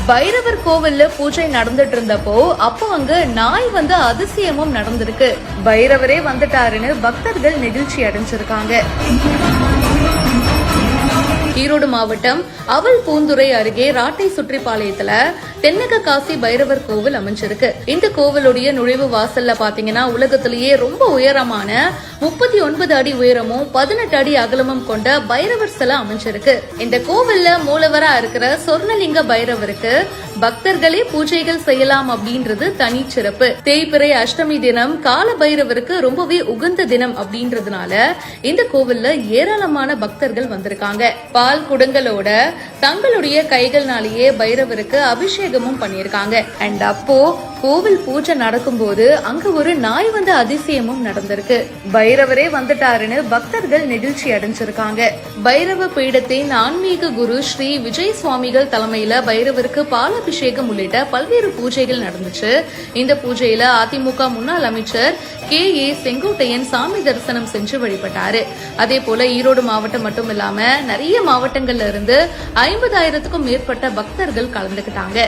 பைரவர் கோவில்ல பூஜை நடந்துட்டு இருந்தப்போ அப்போ அங்க நாய் அதிசயமும் நடந்திருக்கு. பைரவரே வந்துட்டாருன்னு பக்தர்கள் நெகிழ்ச்சி அடைஞ்சிருக்காங்க. ஈரோடு மாவட்டம் அவல் பூந்துறை அருகே ராட்டை சுற்றிப்பாளையத்துல தென்னக காசி பைரவர் கோவில் அமைஞ்சிருக்கு. இந்த கோவிலுடைய நுழைவு வாசல்ல பாத்தீங்கன்னா உலகத்திலேயே ரொம்ப உயரமான 39 அடி உயரமும் 18 அடி அகலமும் கொண்ட பைரவர் சிலை அமைஞ்சிருக்கு. இந்த கோவில்ல மூலவரா இருக்கிற சொர்ணலிங்க பைரவருக்கு பக்தர்களே பூஜைகள் செய்யலாம் அப்படின்றது தனி சிறப்பு. தேய்பிறை அஷ்டமி தினம் கால பைரவருக்கு ரொம்பவே உகந்த தினம் அப்படின்றதுனால இந்த கோவில்ல ஏராளமான பக்தர்கள் வந்திருக்காங்க. பால் குடங்களோட தங்களுடைய கைகள்னாலேயே பைரவருக்கு அபிஷேகமும் பண்ணிருக்காங்க. அண்ட் அப்போ கோவில் பூஜை நடக்கும் போது அங்க ஒரு நாய் அதிசயமும் நடந்திருக்கு. பைரவரே வந்துட்டாருன்னு பக்தர்கள் நெகிழ்ச்சி அடைஞ்சிருக்காங்க. பைரவ பீடத்தின் ஆன்மீக குரு ஸ்ரீ விஜய் சுவாமிகள் தலைமையில பைரவருக்கு பாலாபிஷேகம் உள்ளிட்ட பல்வேறு பூஜைகள் நடந்துச்சு. இந்த பூஜையில அதிமுக முன்னாள் அமைச்சர் KA செங்கோட்டையன் சாமி தரிசனம் செஞ்சு வழிபட்டாரு. அதே போல ஈரோடு மாவட்டம் மட்டும் இல்லாம நிறைய மாவட்டங்கள்ல இருந்து 50,000க்கும் மேற்பட்ட பக்தர்கள் கலந்துகிட்டாங்க.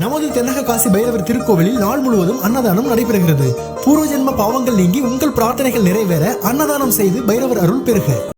நமது தென்னக காசி பைரவர் திருக்கோவிலில் நாள் முழுவதும் அன்னதானம் நடைபெறுகிறது. பூர்வ ஜென்ம பாவங்கள் நீங்கி உங்கள் பிரார்த்தனைகள் நிறைவேற அன்னதானம் செய்து பைரவர் அருள் பெறுக.